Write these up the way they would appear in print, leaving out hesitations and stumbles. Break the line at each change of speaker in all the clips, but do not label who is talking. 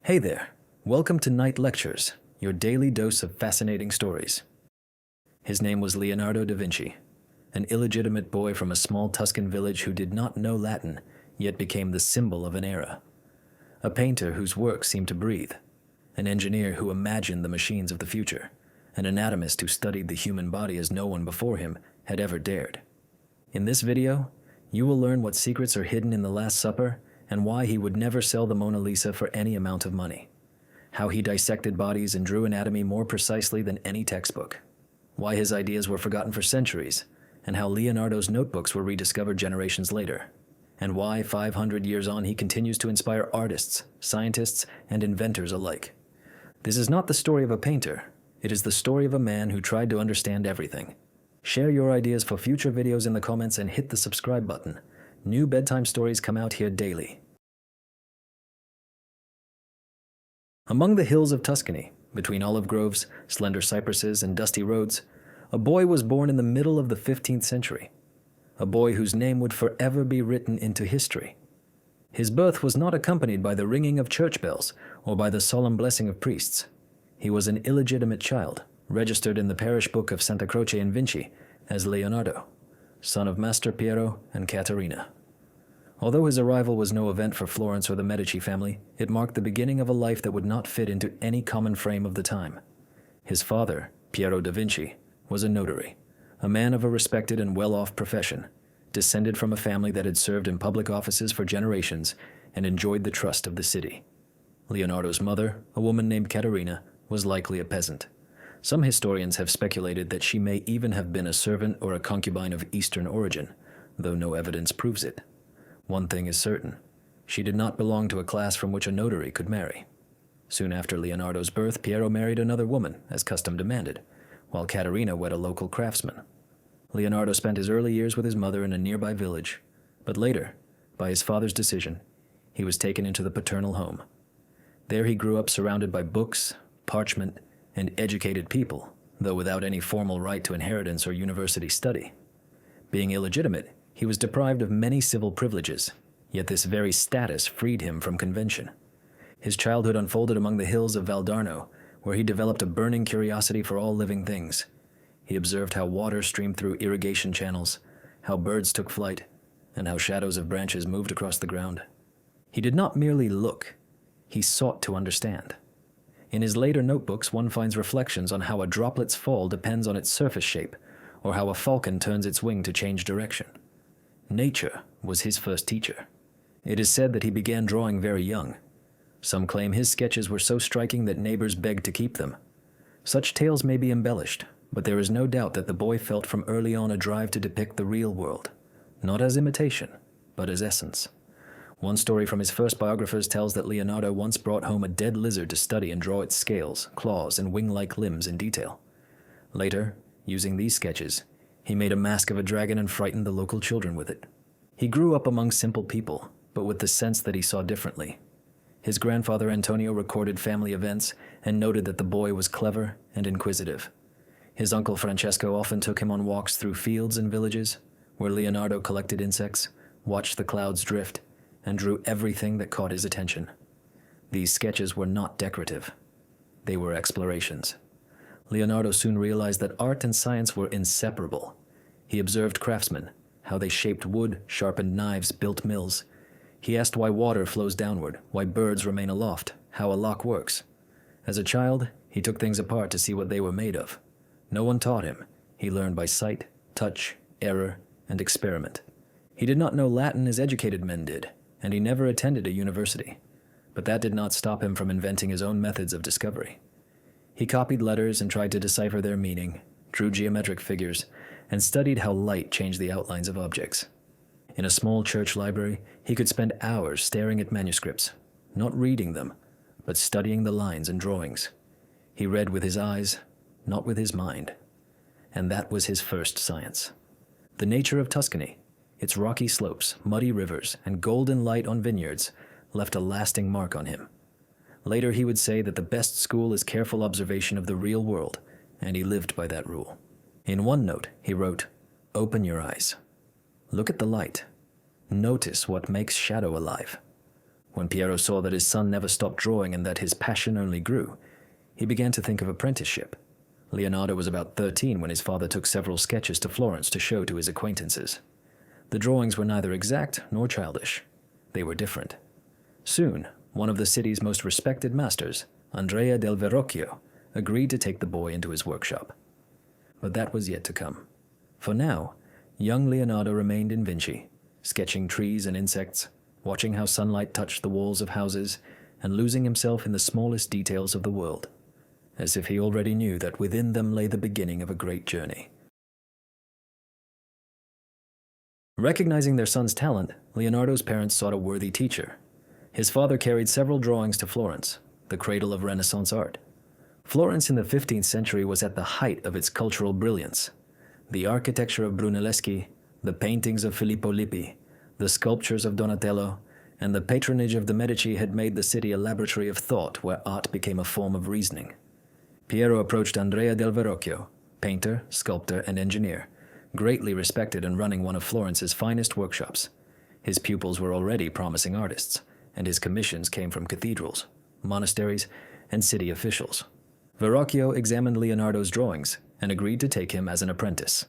Hey there, welcome to Night Lectures, your daily dose of fascinating stories. His name was Leonardo da Vinci, an illegitimate boy from a small Tuscan village who did not know Latin, yet became the symbol of an era. A painter whose work seemed to breathe, an engineer who imagined the machines of the future, an anatomist who studied the human body as no one before him had ever dared. In this video, you will learn what secrets are hidden in the Last Supper and why he would never sell the Mona Lisa for any amount of money. How he dissected bodies and drew anatomy more precisely than any textbook. Why his ideas were forgotten for centuries, and how Leonardo's notebooks were rediscovered generations later. And why, 500 years on, he continues to inspire artists, scientists, and inventors alike. This is not the story of a painter. It is the story of a man who tried to understand everything. Share your ideas for future videos in the comments and hit the subscribe button. New bedtime stories come out here daily. Among the hills of Tuscany, between olive groves, slender cypresses, and dusty roads, a boy was born in the middle of the 15th century. A boy whose name would forever be written into history. His birth was not accompanied by the ringing of church bells or by the solemn blessing of priests. He was an illegitimate child, registered in the parish book of Santa Croce in Vinci as Leonardo, son of Master Piero and Caterina. Although his arrival was no event for Florence or the Medici family, it marked the beginning of a life that would not fit into any common frame of the time. His father, Piero da Vinci, was a notary, a man of a respected and well-off profession, descended from a family that had served in public offices for generations and enjoyed the trust of the city. Leonardo's mother, a woman named Caterina, was likely a peasant. Some historians have speculated that she may even have been a servant or a concubine of Eastern origin, though no evidence proves it. One thing is certain, she did not belong to a class from which a notary could marry. Soon after Leonardo's birth, Piero married another woman, as custom demanded, while Caterina wed a local craftsman. Leonardo spent his early years with his mother in a nearby village, but later, by his father's decision, he was taken into the paternal home. There he grew up surrounded by books, parchment, and educated people, though without any formal right to inheritance or university study. Being illegitimate, he was deprived of many civil privileges, yet this very status freed him from convention. His childhood unfolded among the hills of Valdarno, where he developed a burning curiosity for all living things. He observed how water streamed through irrigation channels, how birds took flight, and how shadows of branches moved across the ground. He did not merely look, he sought to understand. In his later notebooks, one finds reflections on how a droplet's fall depends on its surface shape, or how a falcon turns its wing to change direction. Nature was his first teacher. It is said that he began drawing very young. Some claim his sketches were so striking that neighbors begged to keep them. Such tales may be embellished, but there is no doubt that the boy felt from early on a drive to depict the real world, not as imitation, but as essence. One story from his first biographers tells that Leonardo once brought home a dead lizard to study and draw its scales, claws, and wing-like limbs in detail. Later, using these sketches, he made a mask of a dragon and frightened the local children with it. He grew up among simple people, but with the sense that he saw differently. His grandfather Antonio recorded family events and noted that the boy was clever and inquisitive. His uncle Francesco often took him on walks through fields and villages, where Leonardo collected insects, watched the clouds drift, and drew everything that caught his attention. These sketches were not decorative. They were explorations. Leonardo soon realized that art and science were inseparable. He observed craftsmen, how they shaped wood, sharpened knives, built mills. He asked why water flows downward, why birds remain aloft, how a lock works. As a child, he took things apart to see what they were made of. No one taught him. He learned by sight, touch, error, and experiment. He did not know Latin as educated men did, and he never attended a university. But that did not stop him from inventing his own methods of discovery. He copied letters and tried to decipher their meaning, drew geometric figures, and studied how light changed the outlines of objects. In a small church library, he could spend hours staring at manuscripts, not reading them, but studying the lines and drawings. He read with his eyes, not with his mind. And that was his first science. The nature of Tuscany, its rocky slopes, muddy rivers, and golden light on vineyards left a lasting mark on him. Later he would say that the best school is careful observation of the real world, and he lived by that rule. In one note, he wrote, "Open your eyes. Look at the light. Notice what makes shadow alive. When Piero saw that his son never stopped drawing and that his passion only grew, he began to think of apprenticeship. Leonardo was about 13 when his father took several sketches to Florence to show to his acquaintances. The drawings were neither exact nor childish. They were different. Soon, one of the city's most respected masters, Andrea del Verrocchio, agreed to take the boy into his workshop. But that was yet to come. For now, young Leonardo remained in Vinci, sketching trees and insects, watching how sunlight touched the walls of houses, and losing himself in the smallest details of the world, as if he already knew that within them lay the beginning of a great journey. Recognizing their son's talent, Leonardo's parents sought a worthy teacher. His father carried several drawings to Florence, the cradle of Renaissance art. Florence in the 15th century was at the height of its cultural brilliance. The architecture of Brunelleschi, the paintings of Filippo Lippi, the sculptures of Donatello, and the patronage of the Medici had made the city a laboratory of thought where art became a form of reasoning. Piero approached Andrea del Verrocchio, painter, sculptor, and engineer, greatly respected and running one of Florence's finest workshops. His pupils were already promising artists, and his commissions came from cathedrals, monasteries, and city officials. Verrocchio examined Leonardo's drawings and agreed to take him as an apprentice.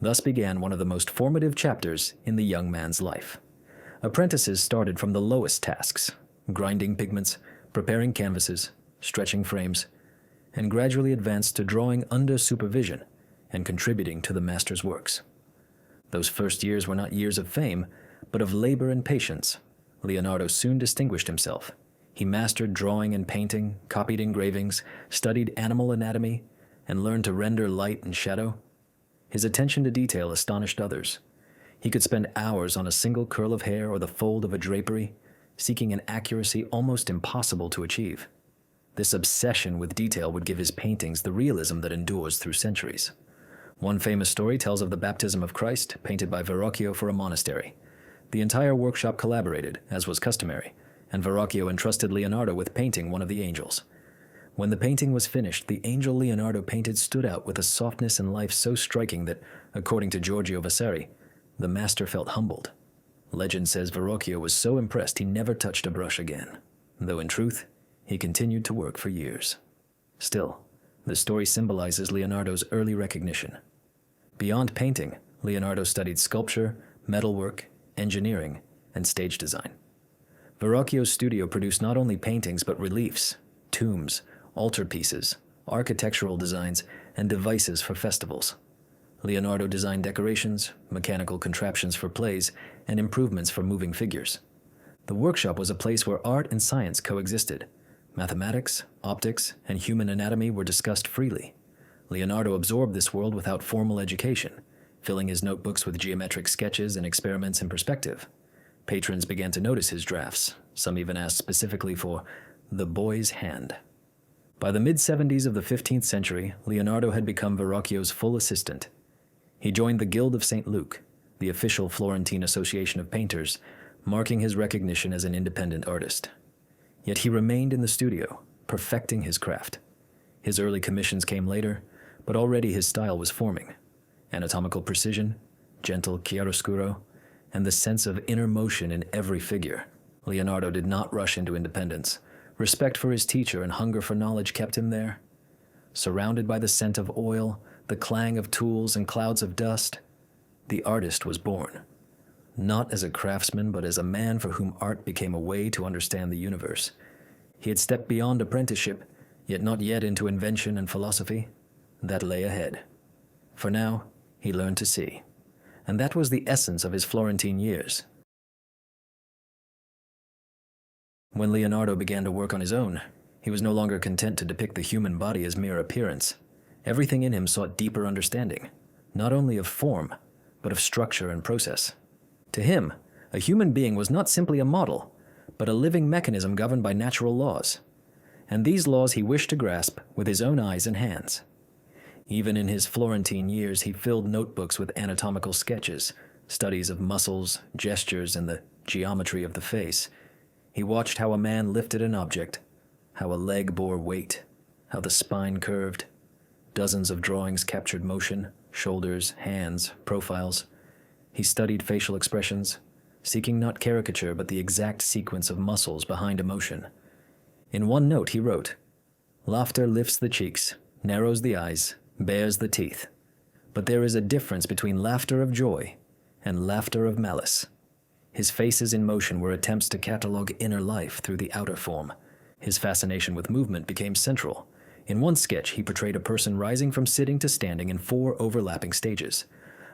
Thus began one of the most formative chapters in the young man's life. Apprentices started from the lowest tasks, grinding pigments, preparing canvases, stretching frames, and gradually advanced to drawing under supervision and contributing to the master's works. Those first years were not years of fame, but of labor and patience. Leonardo soon distinguished himself. He mastered drawing and painting, copied engravings, studied animal anatomy, and learned to render light and shadow. His attention to detail astonished others. He could spend hours on a single curl of hair or the fold of a drapery, seeking an accuracy almost impossible to achieve. This obsession with detail would give his paintings the realism that endures through centuries. One famous story tells of the baptism of Christ, painted by Verrocchio for a monastery. The entire workshop collaborated, as was customary, and Verrocchio entrusted Leonardo with painting one of the angels. When the painting was finished, the angel Leonardo painted stood out with a softness and life so striking that, according to Giorgio Vasari, the master felt humbled. Legend says Verrocchio was so impressed he never touched a brush again, though in truth, he continued to work for years. Still, the story symbolizes Leonardo's early recognition. Beyond painting, Leonardo studied sculpture, metalwork, engineering, and stage design. Verrocchio's studio produced not only paintings but reliefs, tombs, altarpieces, architectural designs, and devices for festivals. Leonardo designed decorations, mechanical contraptions for plays, and improvements for moving figures. The workshop was a place where art and science coexisted. Mathematics, optics, and human anatomy were discussed freely. Leonardo absorbed this world without formal education, filling his notebooks with geometric sketches and experiments in perspective. Patrons began to notice his drafts. Some even asked specifically for the boy's hand. By the mid-70s of the 15th century, Leonardo had become Verrocchio's full assistant. He joined the Guild of St. Luke, the official Florentine association of painters, marking his recognition as an independent artist. Yet he remained in the studio, perfecting his craft. His early commissions came later, but already his style was forming. Anatomical precision, gentle chiaroscuro, and the sense of inner motion in every figure. Leonardo did not rush into independence. Respect for his teacher and hunger for knowledge kept him there. Surrounded by the scent of oil, the clang of tools, and clouds of dust, the artist was born. Not as a craftsman, but as a man for whom art became a way to understand the universe. He had stepped beyond apprenticeship, yet not yet into invention and philosophy. That lay ahead. For now, he learned to see. And that was the essence of his Florentine years. When Leonardo began to work on his own, he was no longer content to depict the human body as mere appearance. Everything in him sought deeper understanding, not only of form, but of structure and process. To him, a human being was not simply a model, but a living mechanism governed by natural laws. And these laws he wished to grasp with his own eyes and hands. Even in his Florentine years, he filled notebooks with anatomical sketches, studies of muscles, gestures, and the geometry of the face. He watched how a man lifted an object, how a leg bore weight, how the spine curved. Dozens of drawings captured motion, shoulders, hands, profiles. He studied facial expressions, seeking not caricature but the exact sequence of muscles behind emotion. In one note he wrote, "Laughter lifts the cheeks, narrows the eyes, bares the teeth. But there is a difference between laughter of joy and laughter of malice." His faces in motion were attempts to catalogue inner life through the outer form. His fascination with movement became central. In one sketch, he portrayed a person rising from sitting to standing in 4 overlapping stages,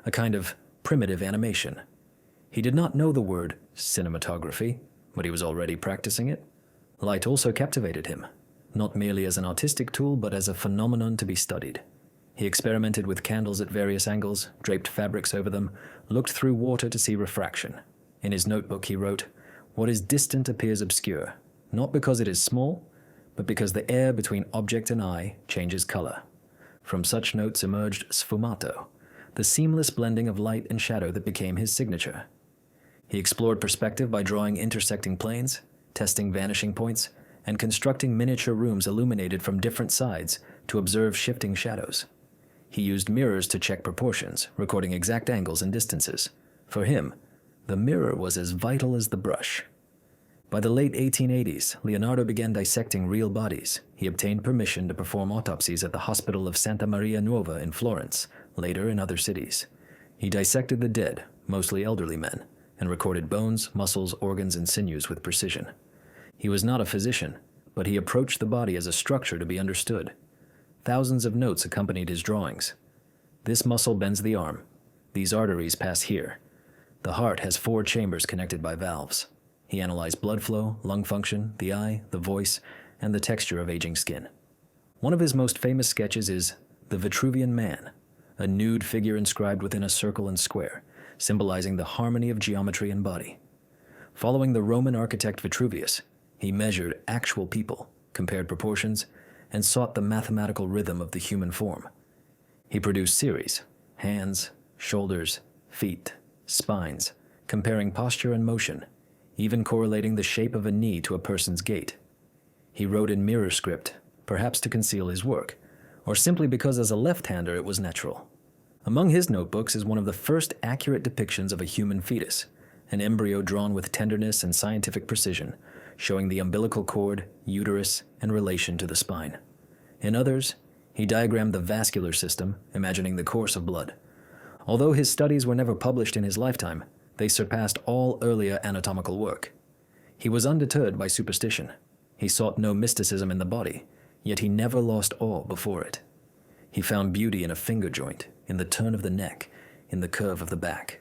a kind of primitive animation. He did not know the word cinematography, but he was already practicing it. Light also captivated him, not merely as an artistic tool, but as a phenomenon to be studied. He experimented with candles at various angles, draped fabrics over them, looked through water to see refraction. In his notebook he wrote, "What is distant appears obscure, not because it is small, but because the air between object and eye changes color." From such notes emerged sfumato, the seamless blending of light and shadow that became his signature. He explored perspective by drawing intersecting planes, testing vanishing points, and constructing miniature rooms illuminated from different sides to observe shifting shadows. He used mirrors to check proportions, recording exact angles and distances. For him, the mirror was as vital as the brush. By the late 1880s, Leonardo began dissecting real bodies. He obtained permission to perform autopsies at the Hospital of Santa Maria Nuova in Florence, later in other cities. He dissected the dead, mostly elderly men, and recorded bones, muscles, organs, and sinews with precision. He was not a physician, but he approached the body as a structure to be understood. Thousands of notes accompanied his drawings. This muscle bends the arm. These arteries pass here. The heart has 4 chambers connected by valves. He analyzed blood flow, lung function, the eye, the voice, and the texture of aging skin. One of his most famous sketches is the Vitruvian Man, a nude figure inscribed within a circle and square, symbolizing the harmony of geometry and body. Following the Roman architect Vitruvius, he measured actual people, compared proportions, and sought the mathematical rhythm of the human form. He produced series, hands, shoulders, feet, spines, comparing posture and motion, even correlating the shape of a knee to a person's gait. He wrote in mirror script, perhaps to conceal his work, or simply because as a left-hander it was natural. Among his notebooks is one of the first accurate depictions of a human fetus, an embryo drawn with tenderness and scientific precision, showing the umbilical cord, uterus, and relation to the spine. In others, he diagrammed the vascular system, imagining the course of blood. Although his studies were never published in his lifetime, they surpassed all earlier anatomical work. He was undeterred by superstition. He sought no mysticism in the body, yet he never lost awe before it. He found beauty in a finger joint, in the turn of the neck, in the curve of the back.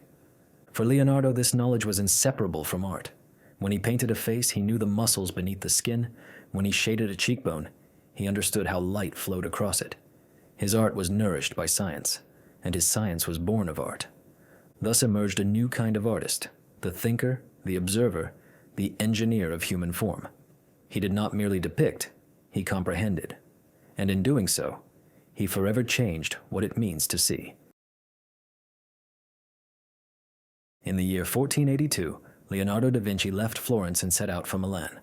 For Leonardo, this knowledge was inseparable from art. When he painted a face, he knew the muscles beneath the skin. When he shaded a cheekbone, he understood how light flowed across it. His art was nourished by science, and his science was born of art. Thus emerged a new kind of artist, the thinker, the observer, the engineer of human form. He did not merely depict, he comprehended. And in doing so, he forever changed what it means to see. In the year 1482, Leonardo da Vinci left Florence and set out for Milan.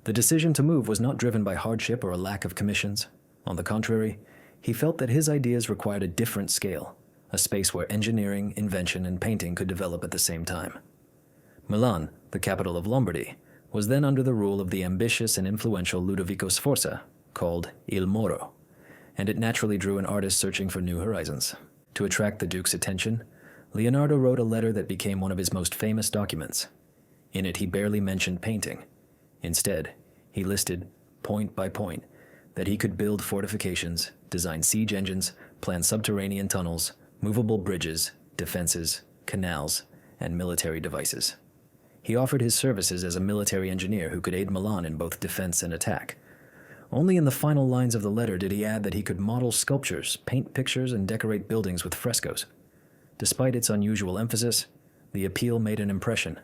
The decision to move was not driven by hardship or a lack of commissions. On the contrary, he felt that his ideas required a different scale, a space where engineering, invention, and painting could develop at the same time. Milan, the capital of Lombardy, was then under the rule of the ambitious and influential Ludovico Sforza, called Il Moro, and it naturally drew an artist searching for new horizons. To attract the Duke's attention, Leonardo wrote a letter that became one of his most famous documents. In it, he barely mentioned painting. Instead, he listed, point by point, that he could build fortifications, design siege engines, plan subterranean tunnels, movable bridges, defenses, canals, and military devices. He offered his services as a military engineer who could aid Milan in both defense and attack. Only in the final lines of the letter did he add that he could model sculptures, paint pictures, and decorate buildings with frescoes. Despite its unusual emphasis, the appeal made an impression.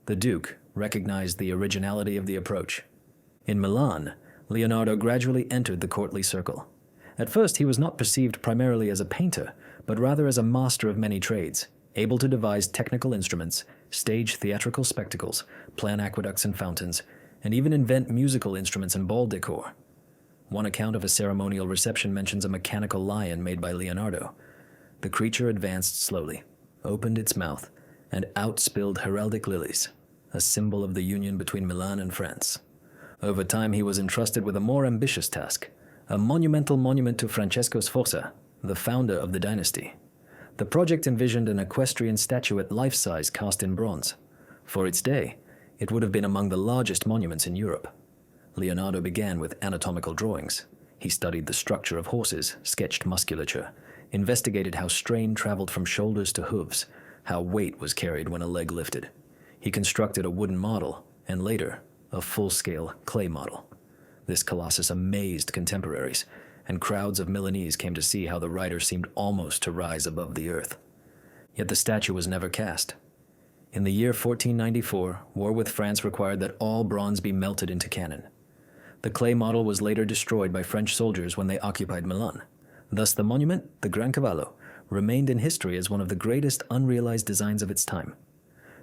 The Duke recognized the originality of the approach. In Milan, Leonardo gradually entered the courtly circle. At first, he was not perceived primarily as a painter, but rather as a master of many trades, able to devise technical instruments, stage theatrical spectacles, plan aqueducts and fountains, and even invent musical instruments and ball decor. One account of a ceremonial reception mentions a mechanical lion made by Leonardo. The creature advanced slowly, opened its mouth, and out spilled heraldic lilies, a symbol of the union between Milan and France. Over time, he was entrusted with a more ambitious task, a monumental monument to Francesco Sforza, the founder of the dynasty. The project envisioned an equestrian statuette life-size cast in bronze. For its day, it would have been among the largest monuments in Europe. Leonardo began with anatomical drawings. He studied the structure of horses, sketched musculature, investigated how strain traveled from shoulders to hooves, how weight was carried when a leg lifted. He constructed a wooden model, and later, a full-scale clay model. This colossus amazed contemporaries, and crowds of Milanese came to see how the writer seemed almost to rise above the earth. Yet the statue was never cast. In the year 1494, war with France required that all bronze be melted into cannon. The clay model was later destroyed by French soldiers when they occupied Milan. Thus the monument, the Gran Cavallo, remained in history as one of the greatest unrealized designs of its time.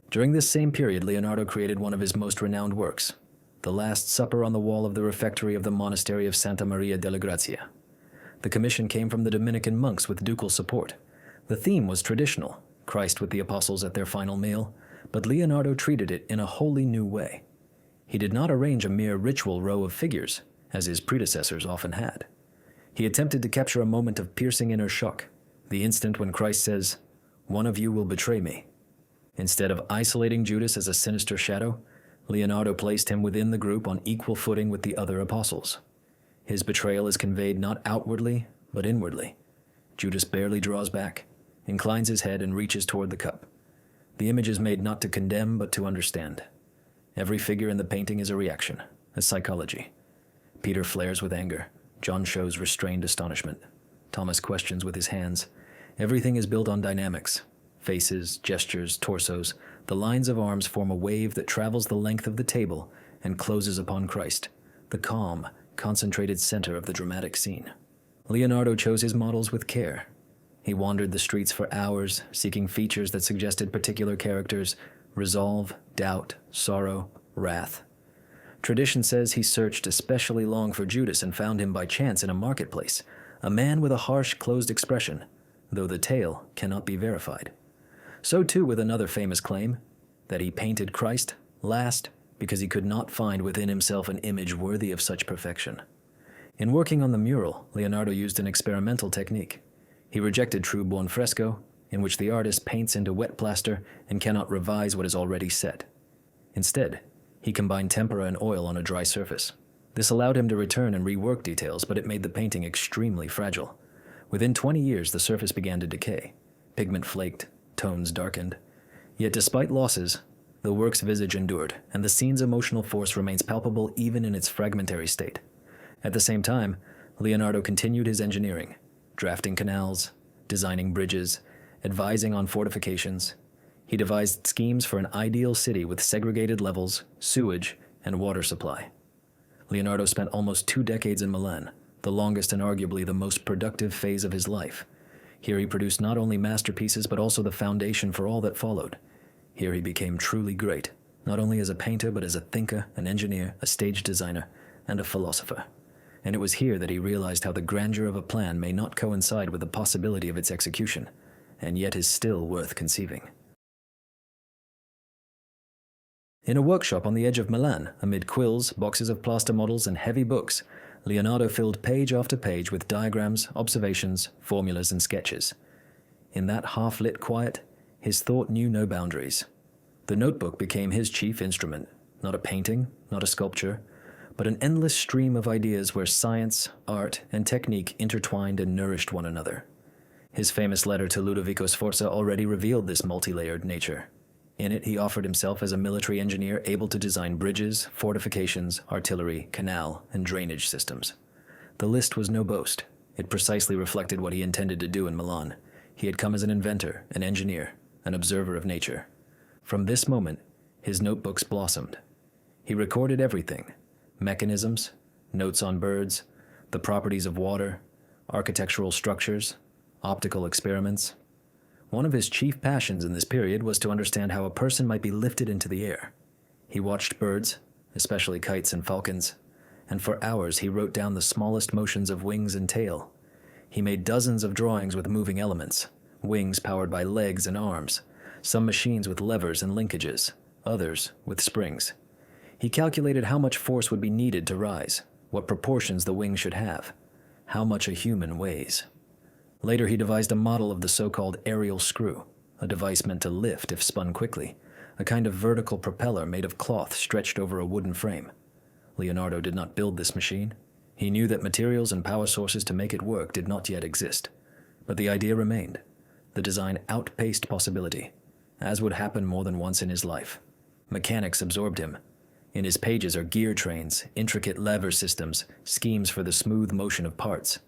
During this same period, Leonardo created one of his most renowned works, the Last Supper on the wall of the refectory of the monastery of Santa Maria delle Grazie. The commission came from the Dominican monks with ducal support. The theme was traditional, Christ with the apostles at their final meal, but Leonardo treated it in a wholly new way. He did not arrange a mere ritual row of figures, as his predecessors often had. He attempted to capture a moment of piercing inner shock, the instant when Christ says, "One of you will betray me." Instead of isolating Judas as a sinister shadow, Leonardo placed him within the group on equal footing with the other apostles. His betrayal is conveyed not outwardly, but inwardly. Judas barely draws back, inclines his head, and reaches toward the cup. The image is made not to condemn, but to understand. Every figure in the painting is a reaction, a psychology. Peter flares with anger. John shows restrained astonishment. Thomas questions with his hands. Everything is built on dynamics. Faces, gestures, torsos. The lines of arms form a wave that travels the length of the table and closes upon Christ, the calm, concentrated center of the dramatic scene. Leonardo chose his models with care. He wandered the streets for hours, seeking features that suggested particular characters: resolve, doubt, sorrow, wrath. Tradition says he searched especially long for Judas and found him by chance in a marketplace, a man with a harsh, closed expression, though the tale cannot be verified. So too with another famous claim, that he painted Christ last because he could not find within himself an image worthy of such perfection. In working on the mural, Leonardo used an experimental technique. He rejected true buon fresco, in which the artist paints into wet plaster and cannot revise what is already set. Instead, he combined tempera and oil on a dry surface. This allowed him to return and rework details, but it made the painting extremely fragile. Within 20 years, the surface began to decay. Pigment flaked, tones darkened. Yet despite losses, the work's visage endured, and the scene's emotional force remains palpable even in its fragmentary state. At the same time, Leonardo continued his engineering, drafting canals, designing bridges, advising on fortifications. He devised schemes for an ideal city with segregated levels, sewage, and water supply. Leonardo spent almost 2 decades in Milan, the longest and arguably the most productive phase of his life. Here he produced not only masterpieces but also the foundation for all that followed. Here he became truly great, not only as a painter but as a thinker, an engineer, a stage designer, and a philosopher. And it was here that he realized how the grandeur of a plan may not coincide with the possibility of its execution, and yet is still worth conceiving. In a workshop on the edge of Milan, amid quills, boxes of plaster models, and heavy books, Leonardo filled page after page with diagrams, observations, formulas, and sketches. In that half-lit quiet, his thought knew no boundaries. The notebook became his chief instrument, not a painting, not a sculpture, but an endless stream of ideas where science, art, and technique intertwined and nourished one another. His famous letter to Ludovico Sforza already revealed this multi-layered nature. In it, he offered himself as a military engineer able to design bridges, fortifications, artillery, canal, and drainage systems. The list was no boast. It precisely reflected what he intended to do in Milan. He had come as an inventor, an engineer, an observer of nature. From this moment, his notebooks blossomed. He recorded everything: mechanisms, notes on birds, the properties of water, architectural structures, optical experiments. One of his chief passions in this period was to understand how a person might be lifted into the air. He watched birds, especially kites and falcons, and for hours he wrote down the smallest motions of wings and tail. He made dozens of drawings with moving elements, wings powered by legs and arms, some machines with levers and linkages, others with springs. He calculated how much force would be needed to rise, what proportions the wing should have, how much a human weighs. Later, he devised a model of the so-called aerial screw, a device meant to lift if spun quickly, a kind of vertical propeller made of cloth stretched over a wooden frame. Leonardo did not build this machine. He knew that materials and power sources to make it work did not yet exist. But the idea remained. The design outpaced possibility, as would happen more than once in his life. Mechanics absorbed him. In his pages are gear trains, intricate lever systems, schemes for the smooth motion of parts.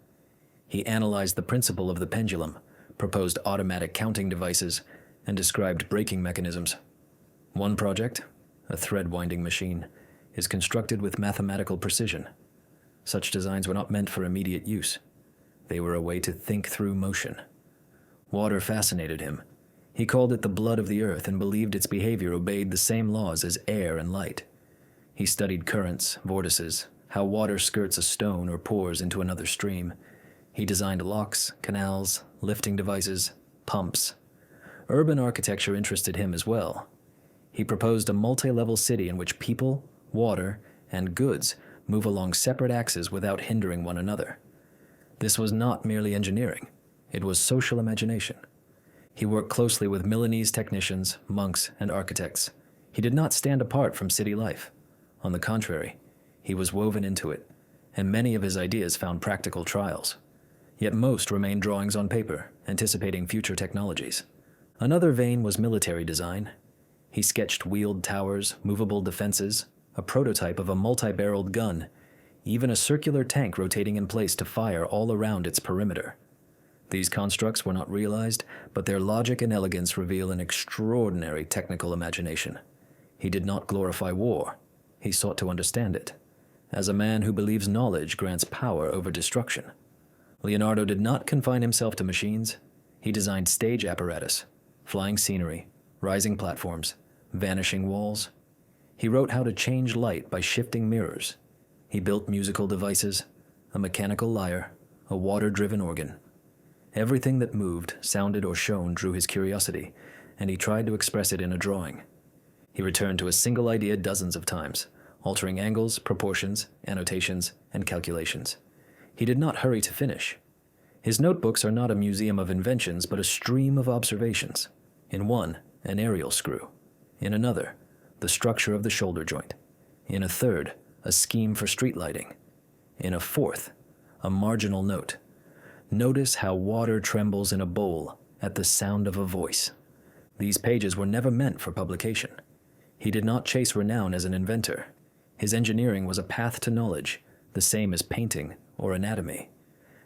He analyzed the principle of the pendulum, proposed automatic counting devices, and described braking mechanisms. One project, a thread-winding machine, is constructed with mathematical precision. Such designs were not meant for immediate use. They were a way to think through motion. Water fascinated him. He called it the blood of the earth and believed its behavior obeyed the same laws as air and light. He studied currents, vortices, how water skirts a stone or pours into another stream. He designed locks, canals, lifting devices, pumps. Urban architecture interested him as well. He proposed a multi-level city in which people, water, and goods move along separate axes without hindering one another. This was not merely engineering. It was social imagination. He worked closely with Milanese technicians, monks, and architects. He did not stand apart from city life. On the contrary, he was woven into it, and many of his ideas found practical trials. Yet most remained drawings on paper, anticipating future technologies. Another vein was military design. He sketched wheeled towers, movable defenses, a prototype of a multi-barreled gun, even a circular tank rotating in place to fire all around its perimeter. These constructs were not realized, but their logic and elegance reveal an extraordinary technical imagination. He did not glorify war. He sought to understand it, as a man who believes knowledge grants power over destruction. Leonardo did not confine himself to machines. He designed stage apparatus, flying scenery, rising platforms, vanishing walls. He wrote how to change light by shifting mirrors. He built musical devices, a mechanical lyre, a water-driven organ. Everything that moved, sounded, or shone drew his curiosity, and he tried to express it in a drawing. He returned to a single idea dozens of times, altering angles, proportions, annotations, and calculations. He did not hurry to finish. His notebooks are not a museum of inventions, but a stream of observations. In one, an aerial screw. In another, the structure of the shoulder joint. In a third, a scheme for street lighting. In a fourth, a marginal note. Notice how water trembles in a bowl at the sound of a voice. These pages were never meant for publication. He did not chase renown as an inventor. His engineering was a path to knowledge, the same as painting or anatomy.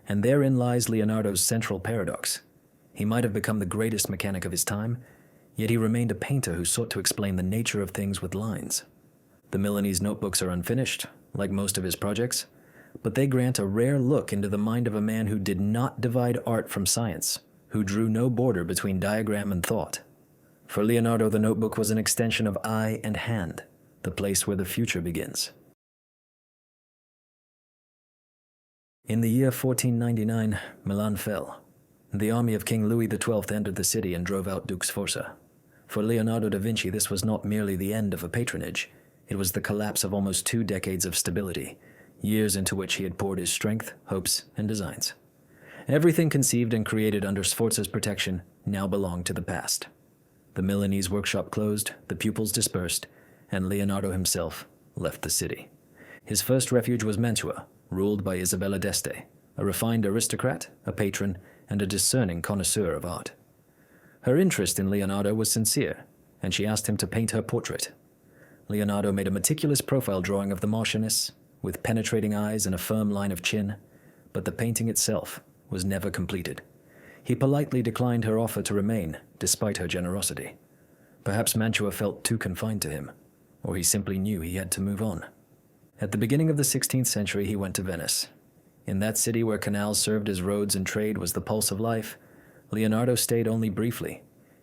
And therein lies Leonardo's central paradox. He might have become the greatest mechanic of his time, yet he remained a painter who sought to explain the nature of things with lines. The Milanese notebooks are unfinished, like most of his projects, but they grant a rare look into the mind of a man who did not divide art from science, who drew no border between diagram and thought. For Leonardo, the notebook was an extension of eye and hand, the place where the future begins. In the year 1499, Milan fell. The army of King Louis XII entered the city and drove out Duke Sforza. For Leonardo da Vinci, this was not merely the end of a patronage. It was the collapse of almost 2 decades of stability, years into which he had poured his strength, hopes, and designs. Everything conceived and created under Sforza's protection now belonged to the past. The Milanese workshop closed, the pupils dispersed, and Leonardo himself left the city. His first refuge was Mantua, ruled by Isabella d'Este, a refined aristocrat, a patron, and a discerning connoisseur of art. Her interest in Leonardo was sincere, and she asked him to paint her portrait. Leonardo made a meticulous profile drawing of the Marchioness, with penetrating eyes and a firm line of chin, but the painting itself was never completed. He politely declined her offer to remain, despite her generosity. Perhaps Mantua felt too confined to him, or he simply knew he had to move on. At the beginning of the 16th century, he went to Venice. In that city where canals served as roads and trade was the pulse of life, Leonardo stayed only briefly,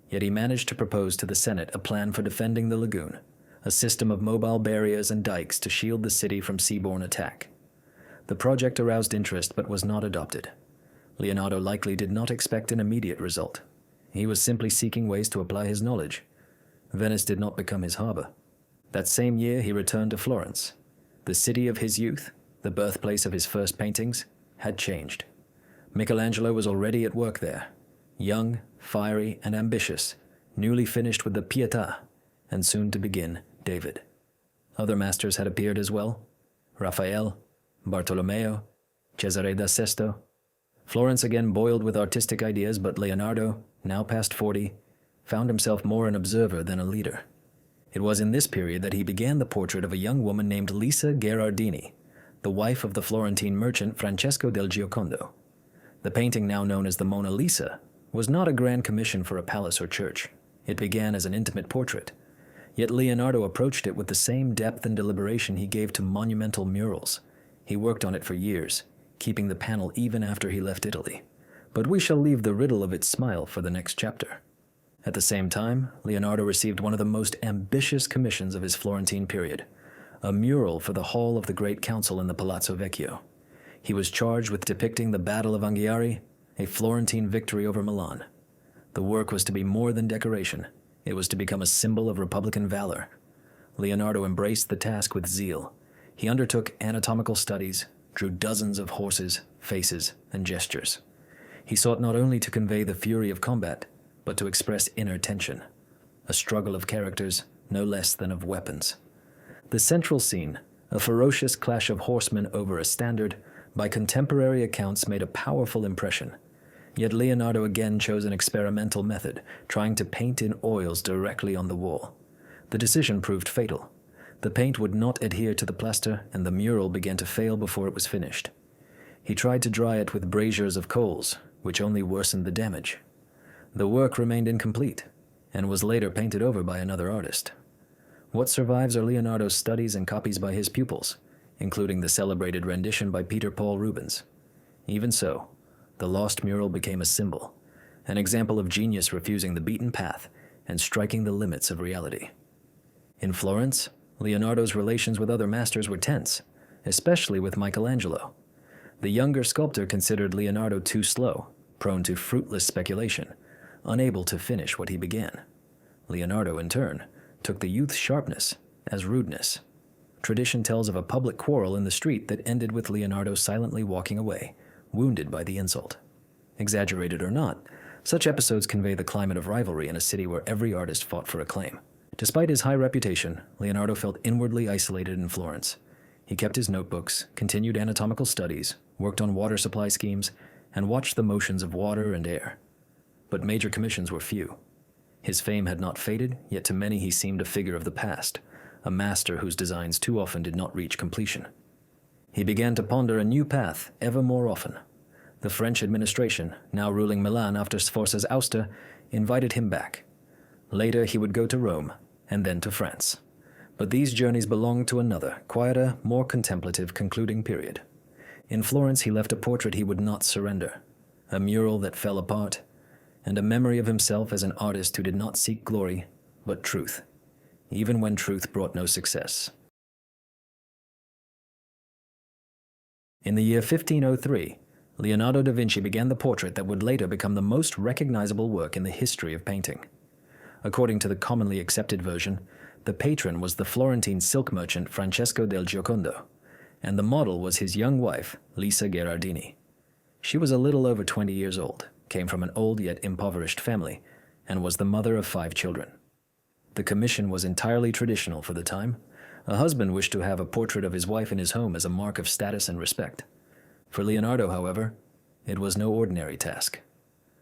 yet he managed to propose to the Senate a plan for defending the lagoon, a system of mobile barriers and dikes to shield the city from seaborne attack. The project aroused interest but was not adopted. Leonardo likely did not expect an immediate result. He was simply seeking ways to apply his knowledge. Venice did not become his harbor. That same year, he returned to Florence. The city of his youth, the birthplace of his first paintings, had changed. Michelangelo was already at work there, young, fiery, and ambitious, newly finished with the Pietà, and soon to begin David. Other masters had appeared as well: Raphael, Bartolomeo, Cesare da Sesto. Florence again boiled with artistic ideas, but Leonardo, now past 40, found himself more an observer than a leader. It was in this period that he began the portrait of a young woman named Lisa Gherardini, the wife of the Florentine merchant Francesco del Giocondo. The painting, now known as the Mona Lisa, was not a grand commission for a palace or church. It began as an intimate portrait. Yet Leonardo approached it with the same depth and deliberation he gave to monumental murals. He worked on it for years, keeping the panel even after he left Italy. But we shall leave the riddle of its smile for the next chapter. At the same time, Leonardo received one of the most ambitious commissions of his Florentine period, a mural for the hall of the Great Council in the Palazzo Vecchio. He was charged with depicting the Battle of Anghiari, a Florentine victory over Milan. The work was to be more than decoration. It was to become a symbol of Republican valor. Leonardo embraced the task with zeal. He undertook anatomical studies, drew dozens of horses, faces, and gestures. He sought not only to convey the fury of combat, but to express inner tension, a struggle of characters no less than of weapons. The central scene, a ferocious clash of horsemen over a standard, by contemporary accounts made a powerful impression. Yet Leonardo again chose an experimental method, trying to paint in oils directly on the wall. The decision proved fatal. The paint would not adhere to the plaster, and the mural began to fail before it was finished. He tried to dry it with braziers of coals, which only worsened the damage. The work remained incomplete, and was later painted over by another artist. What survives are Leonardo's studies and copies by his pupils, including the celebrated rendition by Peter Paul Rubens. Even so, the lost mural became a symbol, an example of genius refusing the beaten path and striking the limits of reality. In Florence, Leonardo's relations with other masters were tense, especially with Michelangelo. The younger sculptor considered Leonardo too slow, prone to fruitless speculation, unable to finish what he began. Leonardo, in turn, took the youth's sharpness as rudeness. Tradition tells of a public quarrel in the street that ended with Leonardo silently walking away, wounded by the insult. Exaggerated or not, such episodes convey the climate of rivalry in a city where every artist fought for acclaim. Despite his high reputation, Leonardo felt inwardly isolated in Florence. He kept his notebooks, continued anatomical studies, worked on water supply schemes, and watched the motions of water and air. But major commissions were few. His fame had not faded, yet to many he seemed a figure of the past, a master whose designs too often did not reach completion. He began to ponder a new path ever more often. The French administration, now ruling Milan after Sforza's ouster, invited him back. Later he would go to Rome, and then to France. But these journeys belonged to another, quieter, more contemplative concluding period. In Florence he left a portrait he would not surrender, a mural that fell apart, and a memory of himself as an artist who did not seek glory, but truth, even when truth brought no success. In the year 1503, Leonardo da Vinci began the portrait that would later become the most recognizable work in the history of painting. According to the commonly accepted version, the patron was the Florentine silk merchant Francesco del Giocondo, and the model was his young wife, Lisa Gherardini. She was a little over 20 years old, came from an old yet impoverished family, and was the mother of 5 children. The commission was entirely traditional for the time. A husband wished to have a portrait of his wife in his home as a mark of status and respect. For Leonardo, however, it was no ordinary task.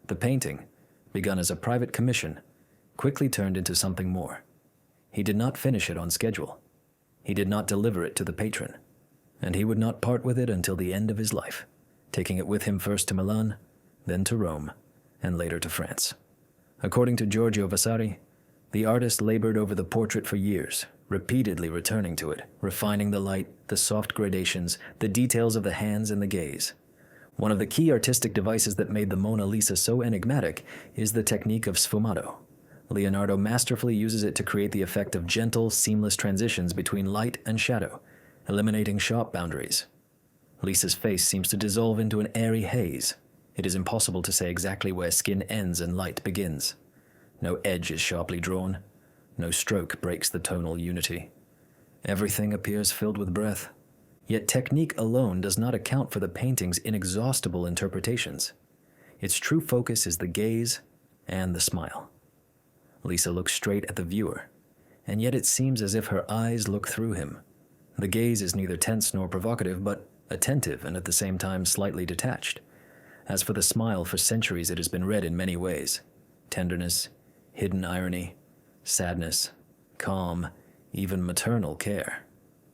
The painting, begun as a private commission, quickly turned into something more. He did not finish it on schedule. He did not deliver it to the patron, and he would not part with it until the end of his life, taking it with him first to Milan, then to Rome, and later to France. According to Giorgio Vasari, the artist labored over the portrait for years, repeatedly returning to it, refining the light, the soft gradations, the details of the hands and the gaze. One of the key artistic devices that made the Mona Lisa so enigmatic is the technique of sfumato. Leonardo masterfully uses it to create the effect of gentle, seamless transitions between light and shadow, eliminating sharp boundaries. Lisa's face seems to dissolve into an airy haze. It is impossible to say exactly where skin ends and light begins. No edge is sharply drawn. No stroke breaks the tonal unity. Everything appears filled with breath. Yet technique alone does not account for the painting's inexhaustible interpretations. Its true focus is the gaze and the smile. Lisa looks straight at the viewer, and yet it seems as if her eyes look through him. The gaze is neither tense nor provocative, but attentive and at the same time slightly detached. As for the smile, for centuries it has been read in many ways: tenderness, hidden irony, sadness, calm, even maternal care.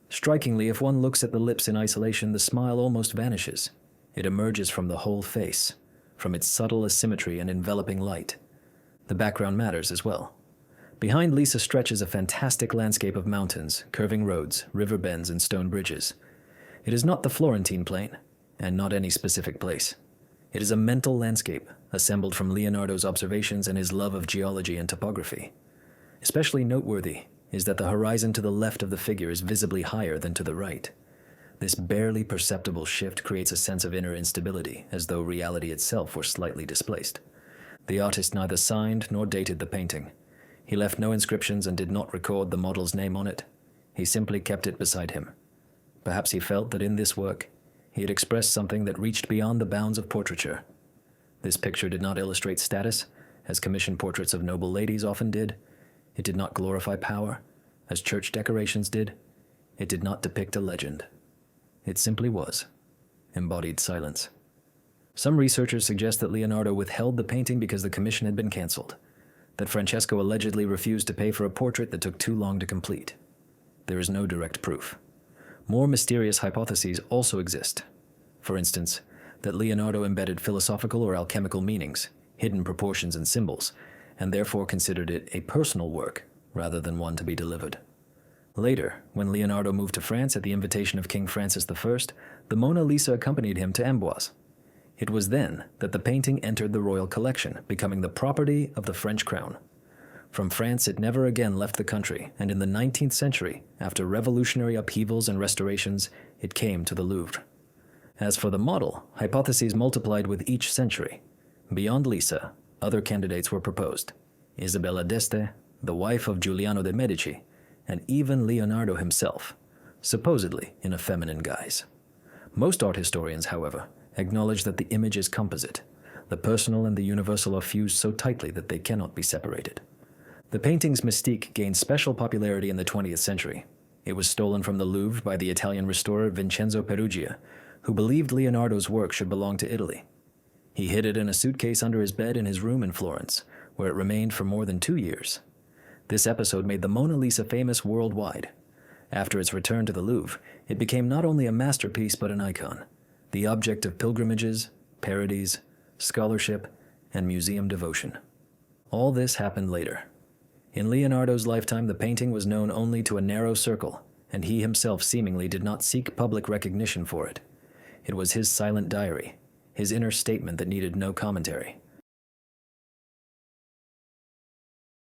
Strikingly, if one looks at the lips in isolation, the smile almost vanishes. It emerges from the whole face, from its subtle asymmetry and enveloping light. The background matters as well. Behind Lisa stretches a fantastic landscape of mountains, curving roads, river bends, and stone bridges. It is not the Florentine plain, and not any specific place. It is a mental landscape, assembled from Leonardo's observations and his love of geology and topography. Especially noteworthy is that the horizon to the left of the figure is visibly higher than to the right. This barely perceptible shift creates a sense of inner instability, as though reality itself were slightly displaced. The artist neither signed nor dated the painting. He left no inscriptions and did not record the model's name on it. He simply kept it beside him. Perhaps he felt that in this work, he had expressed something that reached beyond the bounds of portraiture. This picture did not illustrate status, as commissioned portraits of noble ladies often did. It did not glorify power, as church decorations did. It did not depict a legend. It simply was embodied silence. Some researchers suggest that Leonardo withheld the painting because the commission had been canceled, that Francesco allegedly refused to pay for a portrait that took too long to complete. There is no direct proof. More mysterious hypotheses also exist. For instance, that Leonardo embedded philosophical or alchemical meanings, hidden proportions and symbols, and therefore considered it a personal work rather than one to be delivered. Later, when Leonardo moved to France at the invitation of King Francis I, the Mona Lisa accompanied him to Amboise. It was then that the painting entered the royal collection, becoming the property of the French crown. From France, it never again left the country, and in the 19th century, after revolutionary upheavals and restorations, it came to the Louvre. As for the model, hypotheses multiplied with each century. Beyond Lisa, other candidates were proposed: Isabella d'Este, the wife of Giuliano de' Medici, and even Leonardo himself, supposedly in a feminine guise. Most art historians, however, acknowledge that the image is composite. The personal and the universal are fused so tightly that they cannot be separated. The painting's mystique gained special popularity in the 20th century. It was stolen from the Louvre by the Italian restorer Vincenzo Peruggia, who believed Leonardo's work should belong to Italy. He hid it in a suitcase under his bed in his room in Florence, where it remained for more than 2 years. This episode made the Mona Lisa famous worldwide. After its return to the Louvre, it became not only a masterpiece but an icon, the object of pilgrimages, parodies, scholarship, and museum devotion. All this happened later. In Leonardo's lifetime, the painting was known only to a narrow circle, and he himself seemingly did not seek public recognition for it. It was his silent diary, his inner statement that needed no commentary.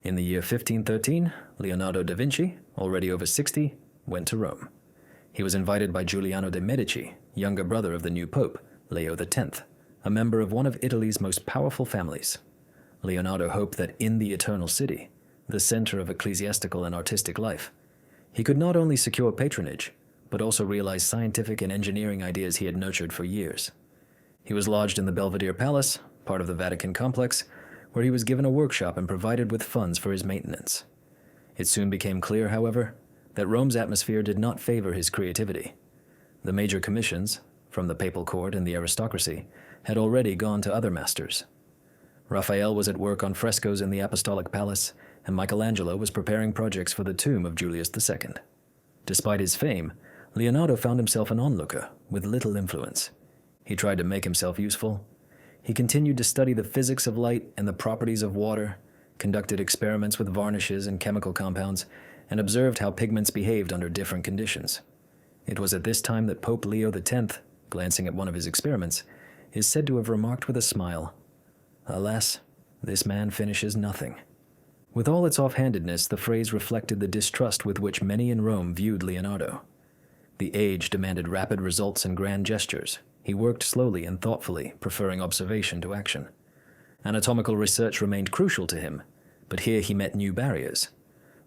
In the year 1513, Leonardo da Vinci, already over 60, went to Rome. He was invited by Giuliano de' Medici, younger brother of the new pope, Leo X, a member of one of Italy's most powerful families. Leonardo hoped that in the Eternal City, the center of ecclesiastical and artistic life, he could not only secure patronage, but also realize scientific and engineering ideas he had nurtured for years. He was lodged in the Belvedere Palace, part of the Vatican complex, where he was given a workshop and provided with funds for his maintenance. It soon became clear, however, that Rome's atmosphere did not favor his creativity. The major commissions, from the papal court and the aristocracy, had already gone to other masters. Raphael was at work on frescoes in the Apostolic Palace, and Michelangelo was preparing projects for the tomb of Julius II. Despite his fame, Leonardo found himself an onlooker with little influence. He tried to make himself useful. He continued to study the physics of light and the properties of water, conducted experiments with varnishes and chemical compounds, and observed how pigments behaved under different conditions. It was at this time that Pope Leo X, glancing at one of his experiments, is said to have remarked with a smile, "Alas, this man finishes nothing." With all its offhandedness, the phrase reflected the distrust with which many in Rome viewed Leonardo. The age demanded rapid results and grand gestures. He worked slowly and thoughtfully, preferring observation to action. Anatomical research remained crucial to him, but here he met new barriers.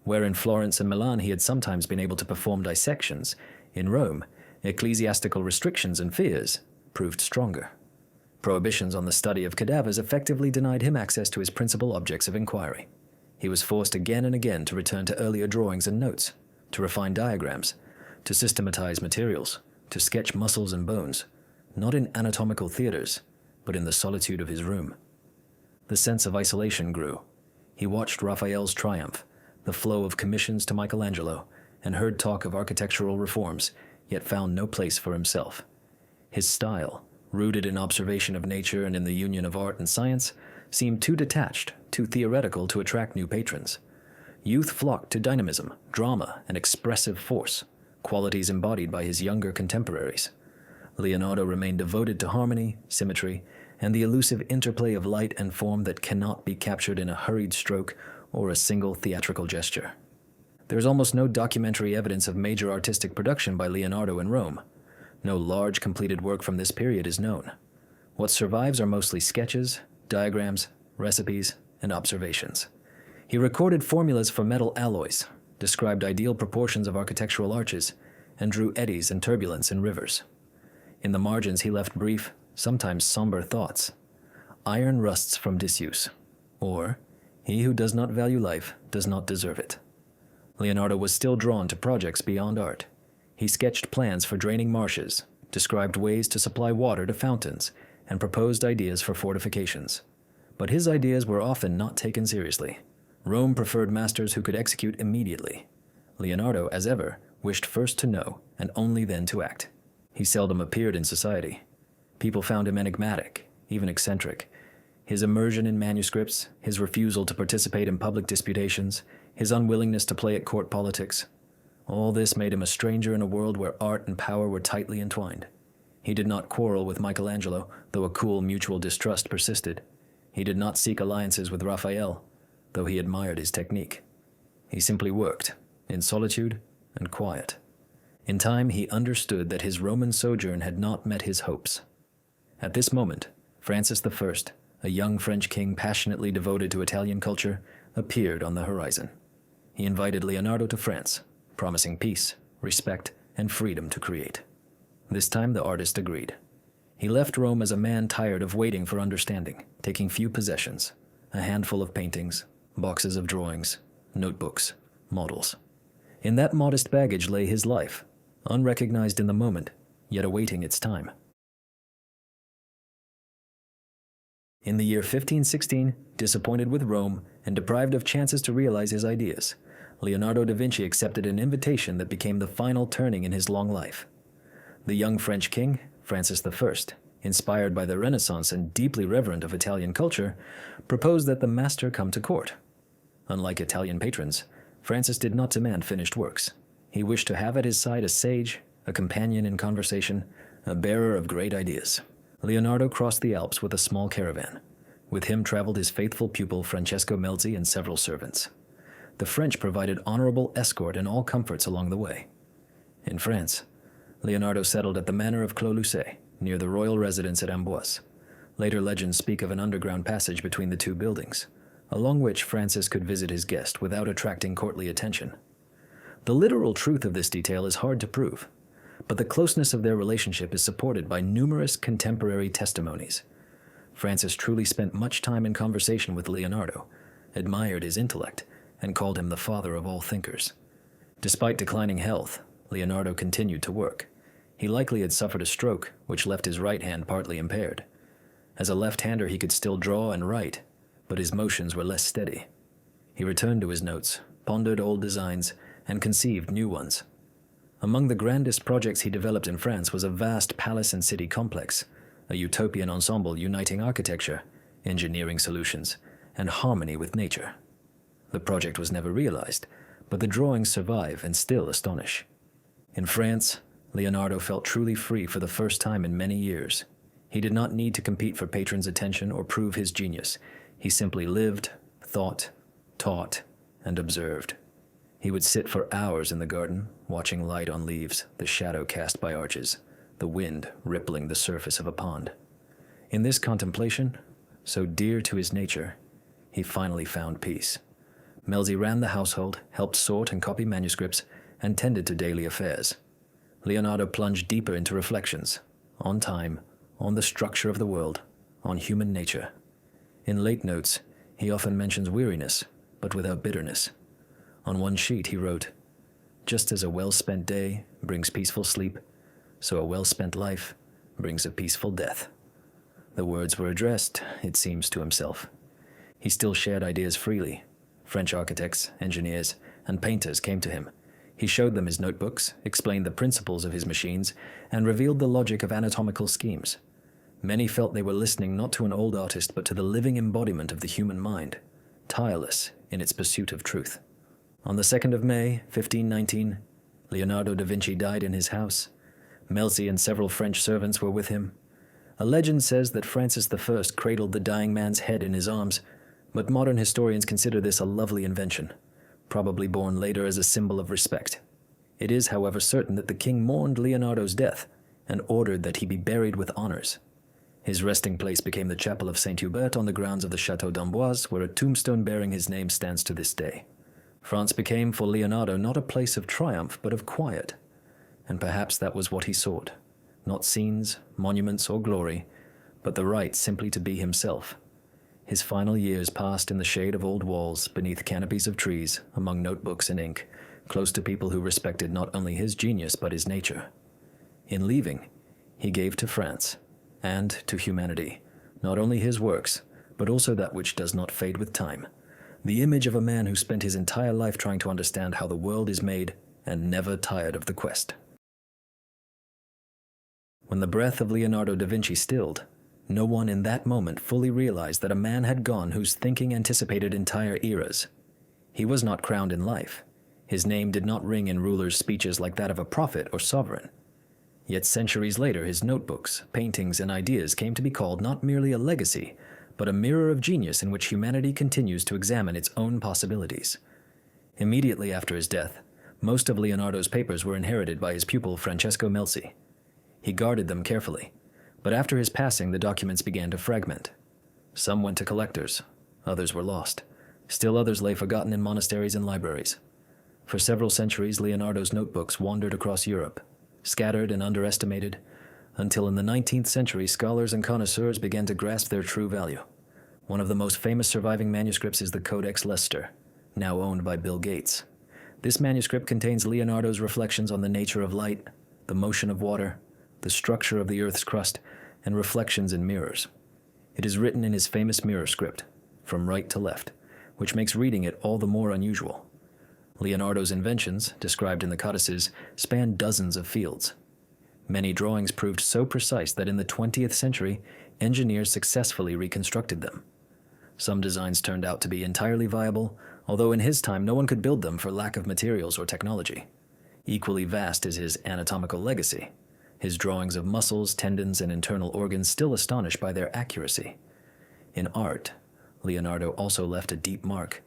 Where in Florence and Milan he had sometimes been able to perform dissections, in Rome, ecclesiastical restrictions and fears proved stronger. Prohibitions on the study of cadavers effectively denied him access to his principal objects of inquiry. He was forced again and again to return to earlier drawings and notes, to refine diagrams, to systematize materials, to sketch muscles and bones, not in anatomical theaters, but in the solitude of his room. The sense of isolation grew. He watched Raphael's triumph, the flow of commissions to Michelangelo, and heard talk of architectural reforms, yet found no place for himself. His style, rooted in observation of nature and in the union of art and science, seemed too detached, too theoretical to attract new patrons. Youth flocked to dynamism, drama, and expressive force, qualities embodied by his younger contemporaries. Leonardo remained devoted to harmony, symmetry, and the elusive interplay of light and form that cannot be captured in a hurried stroke or a single theatrical gesture. There is almost no documentary evidence of major artistic production by Leonardo in Rome. No large completed work from this period is known. What survives are mostly sketches, diagrams, recipes, and observations. He recorded formulas for metal alloys, described ideal proportions of architectural arches, and drew eddies and turbulence in rivers. In the margins he left brief, sometimes somber thoughts. Iron rusts from disuse, or he who does not value life does not deserve it. Leonardo was still drawn to projects beyond art. He sketched plans for draining marshes, described ways to supply water to fountains, and proposed ideas for fortifications. But his ideas were often not taken seriously. Rome preferred masters who could execute immediately. Leonardo, as ever, wished first to know and only then to act. He seldom appeared in society. People found him enigmatic, even eccentric. His immersion in manuscripts, his refusal to participate in public disputations, his unwillingness to play at court politics, all this made him a stranger in a world where art and power were tightly entwined. He did not quarrel with Michelangelo, though a cool mutual distrust persisted. He did not seek alliances with Raphael, though he admired his technique. He simply worked, in solitude and quiet. In time, he understood that his Roman sojourn had not met his hopes. At this moment, Francis I, a young French king passionately devoted to Italian culture, appeared on the horizon. He invited Leonardo to France, promising peace, respect, and freedom to create. This time the artist agreed. He left Rome as a man tired of waiting for understanding, taking few possessions, a handful of paintings, boxes of drawings, notebooks, models. In that modest baggage lay his life, unrecognized in the moment, yet awaiting its time. In the year 1516, disappointed with Rome and deprived of chances to realize his ideas, Leonardo da Vinci accepted an invitation that became the final turning in his long life. The young French king, Francis I, inspired by the Renaissance and deeply reverent of Italian culture, proposed that the master come to court. Unlike Italian patrons, Francis did not demand finished works. He wished to have at his side a sage, a companion in conversation, a bearer of great ideas. Leonardo crossed the Alps with a small caravan. With him traveled his faithful pupil Francesco Melzi and several servants. The French provided honorable escort and all comforts along the way. In France, Leonardo settled at the manor of Clos-Lucé, near the royal residence at Amboise. Later legends speak of an underground passage between the two buildings, along which Francis could visit his guest without attracting courtly attention. The literal truth of this detail is hard to prove, but the closeness of their relationship is supported by numerous contemporary testimonies. Francis truly spent much time in conversation with Leonardo, admired his intellect, and called him the father of all thinkers. Despite declining health, Leonardo continued to work. He likely had suffered a stroke, which left his right hand partly impaired. As a left-hander, he could still draw and write, but his motions were less steady. He returned to his notes, pondered old designs, and conceived new ones. Among the grandest projects he developed in France was a vast palace and city complex, a utopian ensemble uniting architecture, engineering solutions, and harmony with nature. The project was never realized, but the drawings survive and still astonish. In France, Leonardo felt truly free for the first time in many years. He did not need to compete for patrons' attention or prove his genius. He simply lived, thought, taught, and observed. He would sit for hours in the garden, watching light on leaves, the shadow cast by arches, the wind rippling the surface of a pond. In this contemplation, so dear to his nature, he finally found peace. Melzi ran the household, helped sort and copy manuscripts, and tended to daily affairs. Leonardo plunged deeper into reflections on time, on the structure of the world, on human nature. In late notes, he often mentions weariness, but without bitterness. On one sheet he wrote, "Just as a well-spent day brings peaceful sleep, so a well-spent life brings a peaceful death." The words were addressed, it seems, to himself. He still shared ideas freely. French architects, engineers, and painters came to him. He showed them his notebooks, explained the principles of his machines, and revealed the logic of anatomical schemes. Many felt they were listening not to an old artist but to the living embodiment of the human mind, tireless in its pursuit of truth. On the 2nd of May, 1519, Leonardo da Vinci died in his house. Melzi and several French servants were with him. A legend says that Francis I cradled the dying man's head in his arms, but modern historians consider this a lovely invention, probably born later as a symbol of respect. It is, however, certain that the king mourned Leonardo's death and ordered that he be buried with honors. His resting place became the chapel of Saint Hubert on the grounds of the Château d'Amboise, where a tombstone bearing his name stands to this day. France became, for Leonardo, not a place of triumph, but of quiet. And perhaps that was what he sought. Not scenes, monuments, or glory, but the right simply to be himself. His final years passed in the shade of old walls, beneath canopies of trees, among notebooks and ink, close to people who respected not only his genius but his nature. In leaving, he gave to France, and to humanity, not only his works, but also that which does not fade with time, the image of a man who spent his entire life trying to understand how the world is made and never tired of the quest. When the breath of Leonardo da Vinci stilled, no one in that moment fully realized that a man had gone whose thinking anticipated entire eras. He was not crowned in life. His name did not ring in rulers' speeches like that of a prophet or sovereign. Yet centuries later, his notebooks, paintings, and ideas came to be called not merely a legacy, but a mirror of genius in which humanity continues to examine its own possibilities. Immediately after his death, most of Leonardo's papers were inherited by his pupil Francesco Melzi. He guarded them carefully, but after his passing the documents began to fragment. Some went to collectors, others were lost. Still others lay forgotten in monasteries and libraries. For several centuries, Leonardo's notebooks wandered across Europe, scattered and underestimated, until in the 19th century scholars and connoisseurs began to grasp their true value. One of the most famous surviving manuscripts is the Codex Leicester, now owned by Bill Gates. This manuscript contains Leonardo's reflections on the nature of light, the motion of water, the structure of the Earth's crust, and reflections in mirrors. It is written in his famous mirror script, from right to left, which makes reading it all the more unusual. Leonardo's inventions, described in the codices, span dozens of fields. Many drawings proved so precise that in the 20th century, engineers successfully reconstructed them. Some designs turned out to be entirely viable, although in his time no one could build them for lack of materials or technology. Equally vast is his anatomical legacy. His drawings of muscles, tendons, and internal organs still astonish by their accuracy. In art, Leonardo also left a deep mark.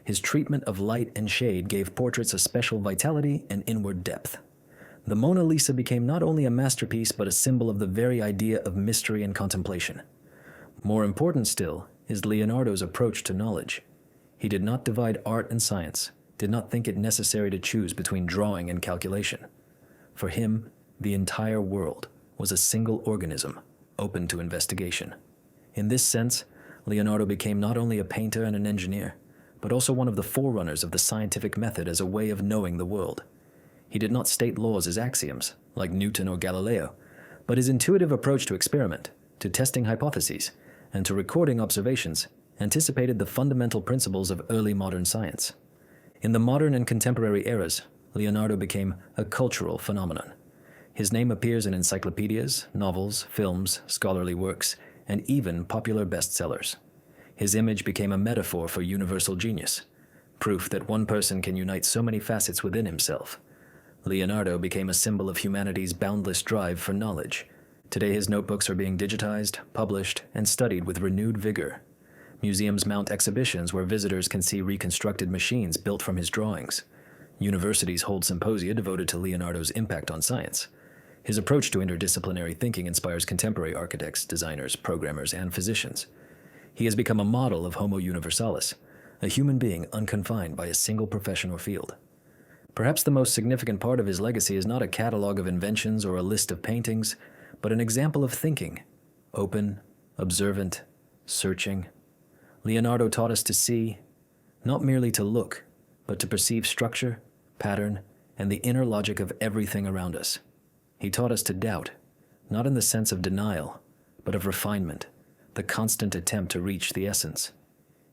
His treatment of light and shade gave portraits a special vitality and inward depth. The Mona Lisa became not only a masterpiece but a symbol of the very idea of mystery and contemplation. More important still is Leonardo's approach to knowledge. He did not divide art and science, did not think it necessary to choose between drawing and calculation. For him, the entire world was a single organism, open to investigation. In this sense, Leonardo became not only a painter and an engineer, but also one of the forerunners of the scientific method as a way of knowing the world. He did not state laws as axioms, like Newton or Galileo, but his intuitive approach to experiment, to testing hypotheses, and to recording observations anticipated the fundamental principles of early modern science. In the modern and contemporary eras, Leonardo became a cultural phenomenon. His name appears in encyclopedias, novels, films, scholarly works, and even popular bestsellers. His image became a metaphor for universal genius, proof that one person can unite so many facets within himself. Leonardo became a symbol of humanity's boundless drive for knowledge. Today his notebooks are being digitized, published, and studied with renewed vigor. Museums mount exhibitions where visitors can see reconstructed machines built from his drawings. Universities hold symposia devoted to Leonardo's impact on science. His approach to interdisciplinary thinking inspires contemporary architects, designers, programmers, and physicians. He has become a model of Homo universalis, a human being unconfined by a single profession or field. Perhaps the most significant part of his legacy is not a catalog of inventions or a list of paintings, but an example of thinking, open, observant, searching. Leonardo taught us to see, not merely to look, but to perceive structure, pattern, and the inner logic of everything around us. He taught us to doubt, not in the sense of denial, but of refinement, the constant attempt to reach the essence.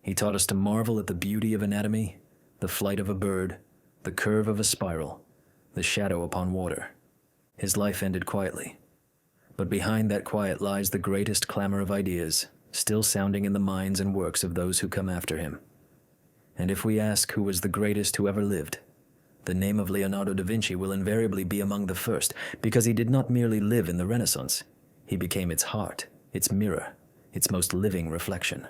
He taught us to marvel at the beauty of anatomy, the flight of a bird, the curve of a spiral, the shadow upon water. His life ended quietly, but behind that quiet lies the greatest clamor of ideas, still sounding in the minds and works of those who come after him. And if we ask who was the greatest who ever lived, the name of Leonardo da Vinci will invariably be among the first, because he did not merely live in the Renaissance. He became its heart, its mirror, its most living reflection.